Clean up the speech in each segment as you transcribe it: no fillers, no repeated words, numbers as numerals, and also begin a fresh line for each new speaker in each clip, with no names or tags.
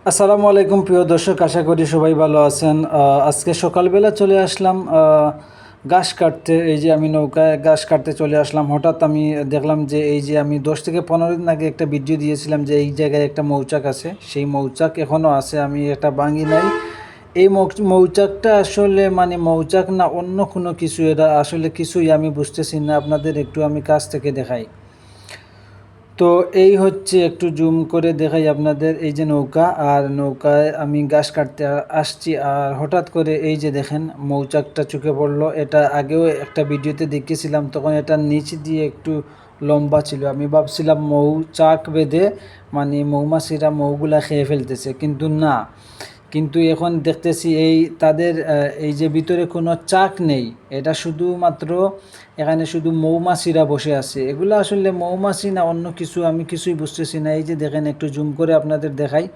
আসসালামু আলাইকুম প্রিয় দর্শক, আশা করি সবাই ভালো আছেন। আজকে সকালবেলা চলে আসলাম ঘাস কাটতে। এই যে আমি নৌকায় ঘাস কাটতে চলে আসলাম। হঠাৎ আমি দেখলাম যে এই যে আমি 10 থেকে 15 দিন আগে একটা ভিডিও দিয়েছিলাম যে এই জায়গায় একটা মৌচাক আছে, সেই মৌচাক এখনও আছে, আমি এটা ভাঙি নাই। এই মৌচাকটা আসলে মানে মৌচাক না অন্য কোনো কিছু, এটা আসলে কিছুই আমি বুঝতেছি না। আপনাদের একটু আমি কাছ থেকে দেখাই। তো এই হচ্ছে, একটু জুম করে দেখাই আপনাদের, এই যে নৌকা, আর নৌকায় আমি ঘাস কাটতে আসছি, আর হঠাৎ করে এই যে দেখেন মৌচাকটা চোখে পড়লো। এটা আগেও একটা ভিডিওতে দেখেছিলাম, তখন এটা নিচ দিয়ে একটু লম্বা ছিল। আমি ভাবছিলাম মৌচাক বেঁধে মানে মৌমাছিরা মৌগুলা খেয়ে ফেলতেছে, কিন্তু না। কিন্তু এখন দেখতেছি এই তাদের এই যে ভিতরে কোনো চাক নেই, এটা শুধুমাত্র এখানে শুধু মৌমাছিরা বসে আছে। এগুলো আসলে মৌমাছি না অন্য কিছু, আমি কিছুই বুঝতেছি না। এই যে দেখেন, একটু জুম করে আপনাদের দেখাই,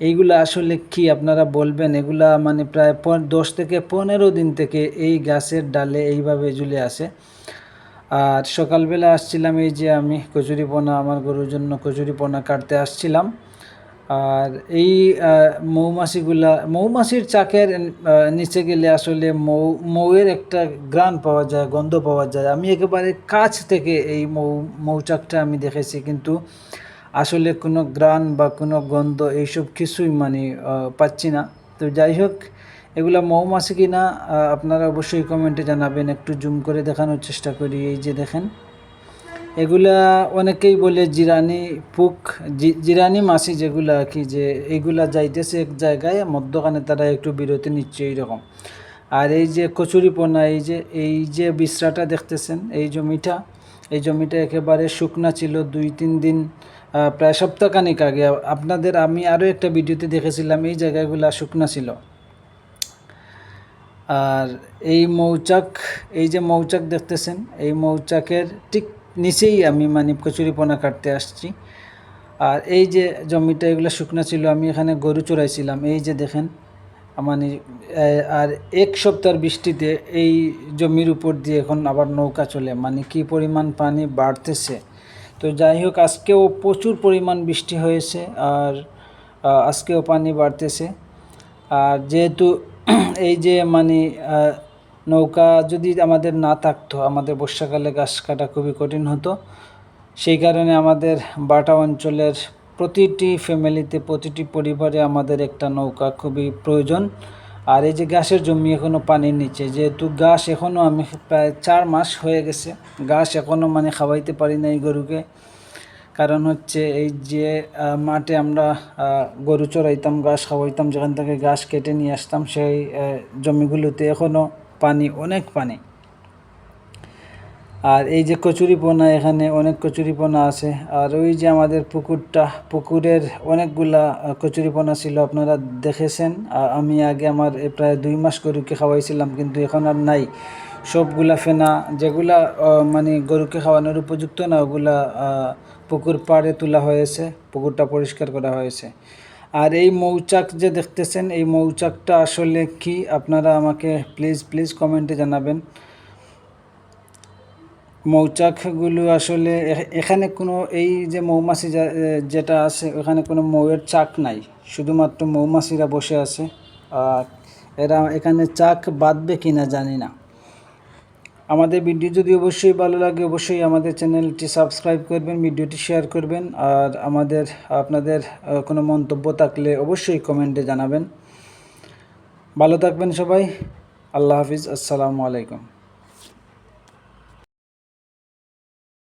এইগুলা আসলে কি আপনারা বলবেন। এগুলা মানে প্রায় 10 থেকে 15 দিন থেকে এই গাছের ডালে এইভাবে ঝুলে আছে। আর সকালবেলা আসছিলাম, এই যে আমি কচুরিপনা, আমার গরুর জন্য কচুরিপনা কাটতে আসছিলাম। আর এই মৌমাছির চাকের নিচে গেলে আসলে মৌয়ের একটা ঘ্রাণ পাওয়া যায়, গন্ধ পাওয়া যায়। আমি একেবারে কাছ থেকে এই মৌচাকটা আমি দেখেছি, কিন্তু আসলে কোনো ঘ্রাণ বা কোনো গন্ধ এইসব কিছুই মানে পাচ্ছি না। তো যাই হোক, এগুলা মৌমাছি কিনা আপনারা অবশ্যই কমেন্টে জানাবেন। একটু জুম করে দেখানোর চেষ্টা করি। এই যে দেখেন, এগুলা অনেকেই বলে জিরানি পুক, জিরানি মাছি যেগুলা আর কি, যে এইগুলা যাইতেছে এক জায়গায়, মধ্যখানে তারা একটু বিরতি নিচ্ছে এইরকম। আর এই যে কচুরিপনা, এই যে বিশ্রাটা দেখতেছেন, এই জমিটা একেবারে শুকনা ছিল 2-3 দিন, প্রায় সপ্তাহখানিক আগে। আপনাদের আমি আরও একটা ভিডিওতে দেখেছিলাম এই জায়গাগুলা শুকনা ছিল। আর এই যে মৌচাক দেখতেছেন, এই মৌচাকের ঠিক নিচেই আমি মানে কচুরিপনা কাটতে আসছি। আর এই যে জমিটা, এগুলো শুকনো ছিল, আমি এখানে গরু চড়াইছিলাম। এই যে দেখেন মানে আর 1 সপ্তাহের বৃষ্টিতে এই জমির উপর দিয়ে এখন আবার নৌকা চলে, মানে কি পরিমাণ পানি বাড়তেছে। তো যাই হোক, আজকেও প্রচুর পরিমাণ বৃষ্টি হয়েছে, আর আজকেও পানি বাড়তেছে। আর যেহেতু এই যে মানে নৌকা যদি আমাদের না থাকতো, আমাদের বর্ষাকালে ঘাস কাটা খুবই কঠিন হতো। সেই কারণে আমাদের বাটা অঞ্চলের প্রতিটি ফ্যামিলিতে, প্রতিটি পরিবারে আমাদের একটা নৌকা খুবই প্রয়োজন। আর এই যে ঘাসের জমি এখনও পানির নিচে, যেহেতু ঘাস এখনও আমি প্রায় 4 মাস হয়ে গেছে ঘাস এখনও মানে খাওয়াইতে পারি না এই গরুকে। কারণ হচ্ছে এই যে মাঠে আমরা গরু চড়াইতাম, ঘাস খাওয়াইতাম, যেখান থেকে ঘাস কেটে নিয়ে আসতাম, সেই জমিগুলোতে এখনও পানি, অনেক পানি। আর এই যে কচুরিপনা, এখানে অনেক কচুরিপনা আছে। আর ওই যে আমাদের পুকুরের অনেকগুলা কচুরিপনা ছিল, আপনারা দেখেছেন। আমি আগে আমার প্রায় 2 মাস গরুকে খাওয়াইছিলাম, কিন্তু এখন আর নাই। সবগুলা ফেনা যেগুলা মানে গরুকে খাওয়ানোর উপযুক্ত না, ওগুলা পুকুর পাড়ে তোলা হয়েছে, পুকুরটা পরিষ্কার করা হয়েছে। আর এই মৌচাক যে দেখতেছেন, এই মৌচাকটা আসলে কি, আপনারা আমাকে প্লিজ কমেন্টে জানাবেন। মৌচাকগুলো আসলে এখানে কোনো, এই যে মৌমাছি যেটা আছে, ওখানে কোনো মৌয়ের চাক নাই, শুধুমাত্র মৌমাছিরা বসে আছে। আর এরা এখানে চাক বাঁধবে কি না জানি না। আমাদের ভিডিও যদি অবশ্যই ভালো লাগে, অবশ্যই আমাদের চ্যানেলটি সাবস্ক্রাইব করবেন, ভিডিওটি শেয়ার করবেন। আর আপনাদের কোনো মন্তব্য থাকলে অবশ্যই কমেন্টে জানাবেন। ভালো থাকবেন সবাই। আল্লাহ হাফিজ, আসসালামু আলাইকুম।